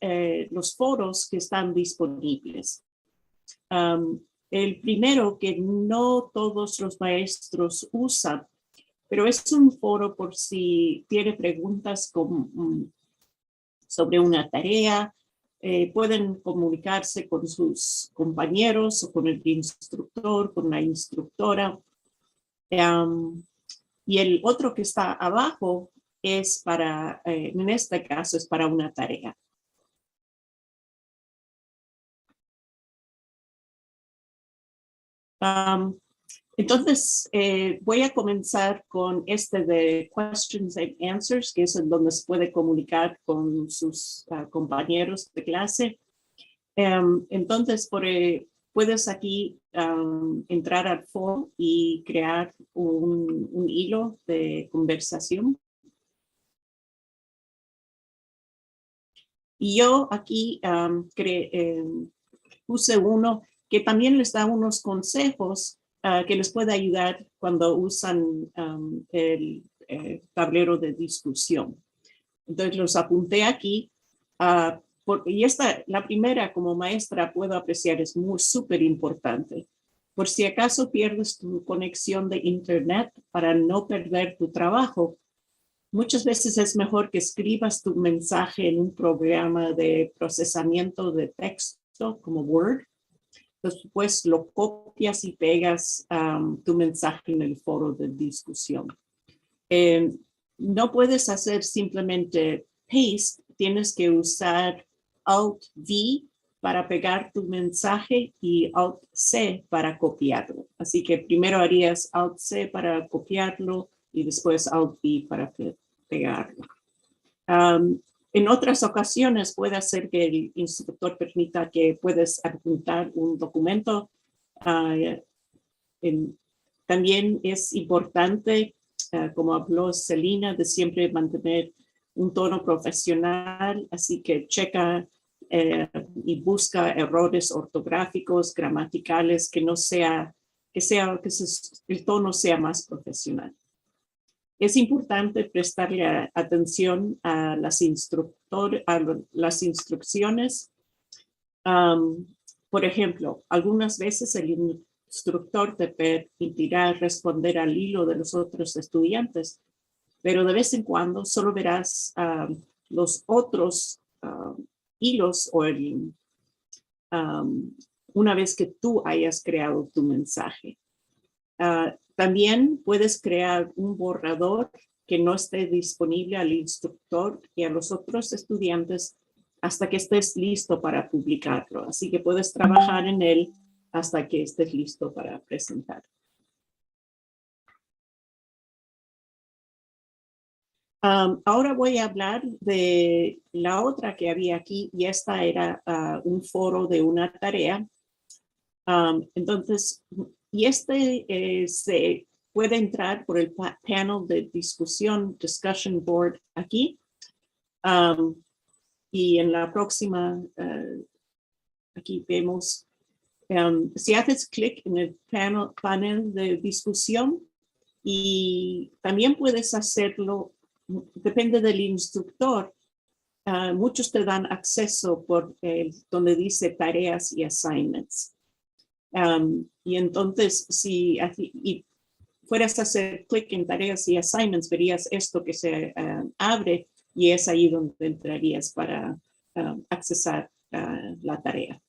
los foros que están disponibles. El primero que no todos los maestros usan, pero es un foro por si tiene preguntas sobre una tarea, pueden comunicarse con sus compañeros o con el instructor, con la instructora. Y el otro que está abajo es para, en este caso, es para una tarea. Entonces, voy a comenzar con este de Questions and Answers, que es en donde se puede comunicar con sus compañeros de clase. Entonces, puedes aquí entrar al foro y crear un hilo de conversación. Y yo aquí puse uno que también les da unos consejos que les puede ayudar cuando usan el tablero de discusión. Entonces los apunté aquí y la primera como maestra puedo apreciar es súper importante. Por si acaso pierdes tu conexión de internet para no perder tu trabajo, muchas veces es mejor que escribas tu mensaje en un programa de procesamiento de texto como Word. Después lo copias y pegas tu mensaje en el foro de discusión. No puedes hacer simplemente paste, tienes que usar Alt-V para pegar tu mensaje y Alt-C para copiarlo. Así que primero harías Alt-C para copiarlo y después Alt-V para pegarlo. En otras ocasiones puede hacer que el instructor permita que puedas adjuntar un documento. También es importante, como habló Celina, de siempre mantener un tono profesional, así que checa y busca errores ortográficos, gramaticales, que el tono sea más profesional. Es importante prestarle atención a las instrucciones. Por ejemplo, algunas veces el instructor te permitirá responder al hilo de los otros estudiantes, pero de vez en cuando solo verás los otros hilos o una vez que tú hayas creado tu mensaje. También puedes crear un borrador que no esté disponible al instructor y a los otros estudiantes hasta que estés listo para publicarlo. Así que puedes trabajar en él hasta que estés listo para presentar. Ahora voy a hablar de la otra que había aquí y esta era un foro de una tarea. Entonces, y se puede entrar por el panel de discusión, discussion board aquí. Y en la próxima, aquí vemos, si haces clic en el panel de discusión y también puedes hacerlo, depende del instructor, muchos te dan acceso por donde dice tareas y assignments. Y entonces, si fueras a hacer clic en tareas y assignments, verías esto que se abre y es ahí donde entrarías para accesar la tarea.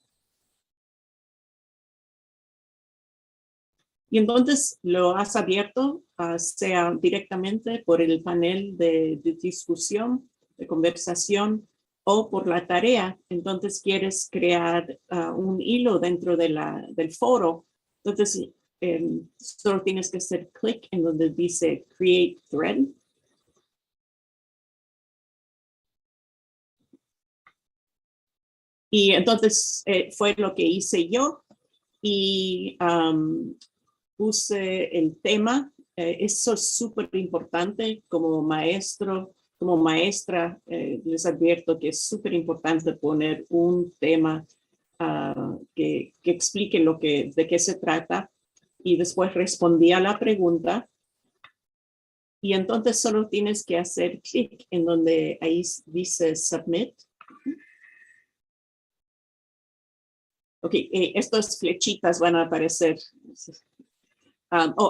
Y entonces lo has abierto, sea directamente por el panel de discusión, de conversación, o por la tarea. Entonces quieres crear un hilo dentro del foro. Entonces solo tienes que hacer clic en donde dice Create Thread. Y entonces fue lo que hice yo. Y puse el tema. Eso es súper importante como maestro, como maestra. Les advierto que es súper importante poner un tema que explique de qué se trata. Y después respondí a la pregunta. Y entonces solo tienes que hacer clic en donde ahí dice Submit. Ok, estas flechitas van a aparecer.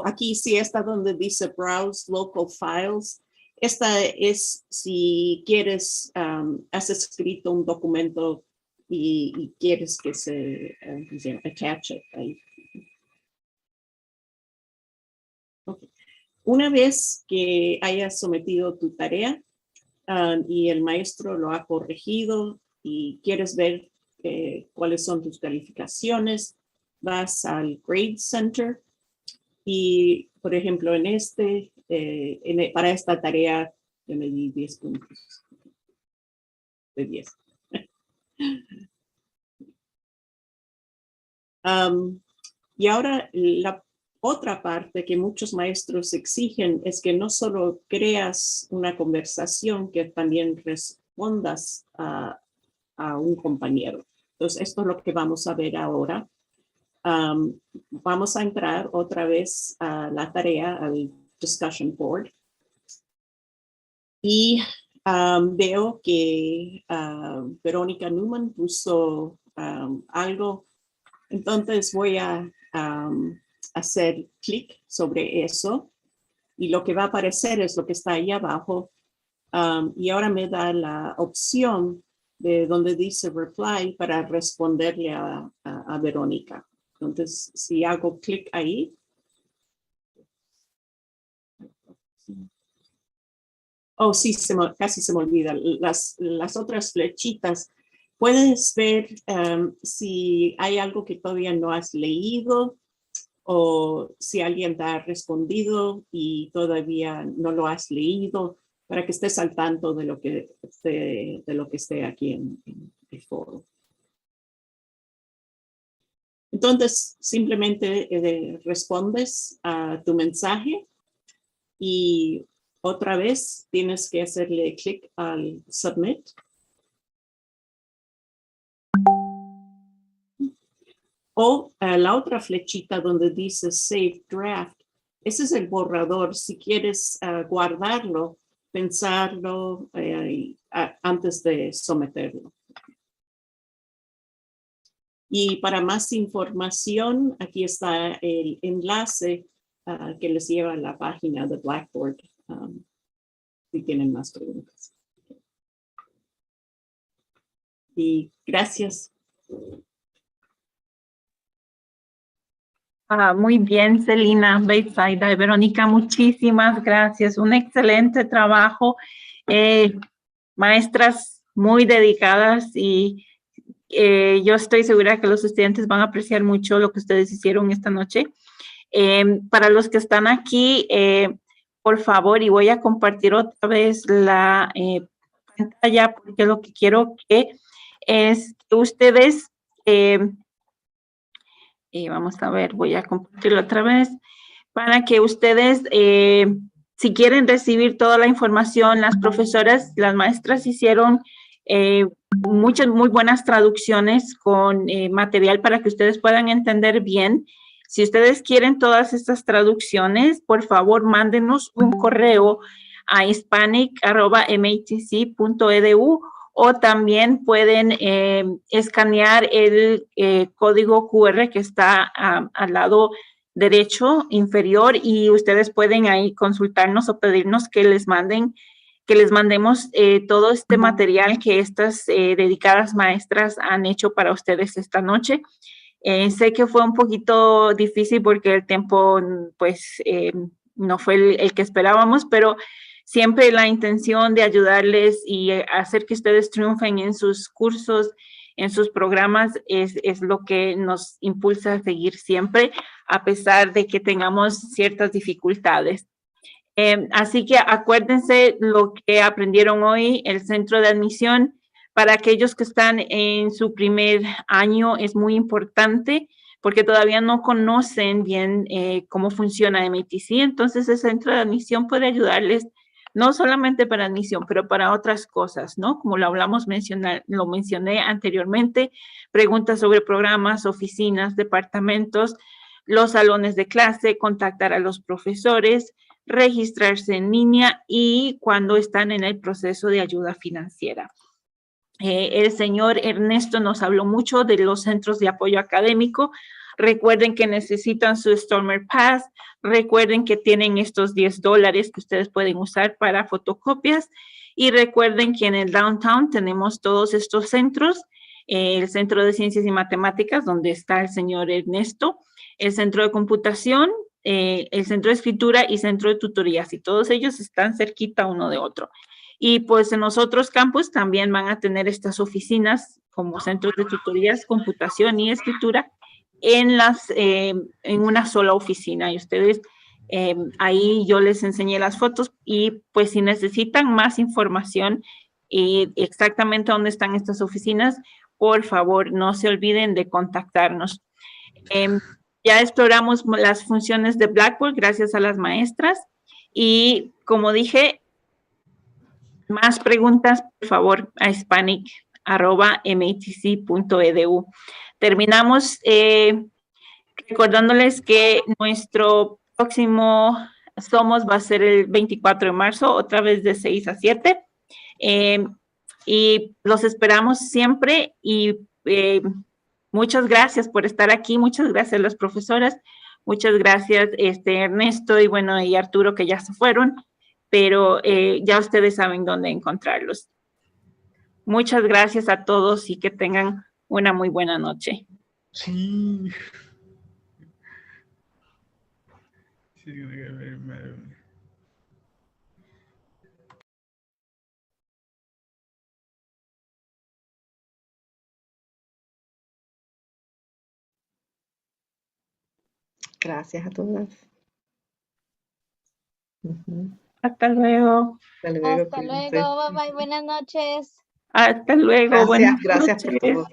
Aquí sí está donde dice Browse Local Files. Esta es si quieres, has escrito un documento y quieres que se attach it ahí. Okay. Una vez que hayas sometido tu tarea y el maestro lo ha corregido y quieres ver cuáles son tus calificaciones, vas al Grade Center. Y, por ejemplo, para esta tarea, yo me di 10 puntos de 10. Y ahora la otra parte que muchos maestros exigen es que no solo creas una conversación, que también respondas a un compañero. Entonces, esto es lo que vamos a ver ahora. Vamos a entrar otra vez a la tarea, al discussion board. Y veo que Verónica Newman puso algo. Entonces voy a hacer clic sobre eso. Y lo que va a aparecer es lo que está ahí abajo. Y ahora me da la opción de donde dice reply para responderle a Verónica. Entonces, si hago clic ahí, sí, casi se me olvida. Las otras flechitas, puedes ver si hay algo que todavía no has leído o si alguien te ha respondido y todavía no lo has leído, para que estés al tanto de lo que esté aquí en el foro. Entonces, simplemente respondes a tu mensaje y otra vez tienes que hacerle clic al Submit. O la otra flechita donde dice Save Draft. Ese es el borrador. Si quieres guardarlo, pensarlo antes de someterlo. Y para más información, aquí está el enlace que les lleva a la página de Blackboard, si tienen más preguntas. Y gracias. Muy bien, Celina, Betsaida y Verónica, muchísimas gracias. Un excelente trabajo. Maestras muy dedicadas y yo estoy segura que los estudiantes van a apreciar mucho lo que ustedes hicieron esta noche. Para los que están aquí, por favor, y voy a compartir otra vez la pantalla porque lo que quiero es que ustedes, vamos a ver, voy a compartirlo otra vez, para que ustedes, si quieren recibir toda la información, las profesoras, las maestras hicieron muchas muy buenas traducciones con material para que ustedes puedan entender bien. Si ustedes quieren todas estas traducciones, por favor, mándenos un correo a hispanic@matc.edu o también pueden escanear el código QR que está al lado derecho inferior y ustedes pueden ahí consultarnos o pedirnos que les mandemos todo este material que estas dedicadas maestras han hecho para ustedes esta noche. Sé que fue un poquito difícil porque el tiempo pues no fue el que esperábamos, pero siempre la intención de ayudarles y hacer que ustedes triunfen en sus cursos, en sus programas, es lo que nos impulsa a seguir siempre, a pesar de que tengamos ciertas dificultades. Así que acuérdense lo que aprendieron hoy, el centro de admisión. Para aquellos que están en su primer año es muy importante porque todavía no conocen bien cómo funciona MATC. Entonces, el centro de admisión puede ayudarles no solamente para admisión, pero para otras cosas, ¿no? Como lo mencioné anteriormente, preguntas sobre programas, oficinas, departamentos, los salones de clase, contactar a los profesores, registrarse en línea y cuando están en el proceso de ayuda financiera. El señor Ernesto nos habló mucho de los centros de apoyo académico. Recuerden que necesitan su Stormer Pass. Recuerden que tienen estos $10 que ustedes pueden usar para fotocopias. Y recuerden que en el Downtown tenemos todos estos centros. El Centro de Ciencias y Matemáticas, donde está el señor Ernesto. El Centro de Computación, el Centro de Escritura y Centro de Tutorías. Y todos ellos están cerquita uno de otro. Y pues en los otros campus también van a tener estas oficinas como centros de tutorías, computación y escritura en una sola oficina. Y ustedes, ahí yo les enseñé las fotos y pues si necesitan más información exactamente dónde están estas oficinas, por favor, no se olviden de contactarnos. Ya exploramos las funciones de Blackboard gracias a las maestras y como dije, más preguntas, por favor, a hispanic@matc.edu. Terminamos recordándoles que nuestro próximo Somos va a ser el 24 de marzo, otra vez de 6 a 7. Y los esperamos siempre y muchas gracias por estar aquí, muchas gracias a las profesoras, muchas gracias Ernesto y bueno, y Arturo que ya se fueron. Pero ya ustedes saben dónde encontrarlos. Muchas gracias a todos y que tengan una muy buena noche. Sí. Gracias a todas. Hasta luego. Hasta luego. Hasta luego. Bye bye. Buenas noches. Hasta luego. Gracias a todos.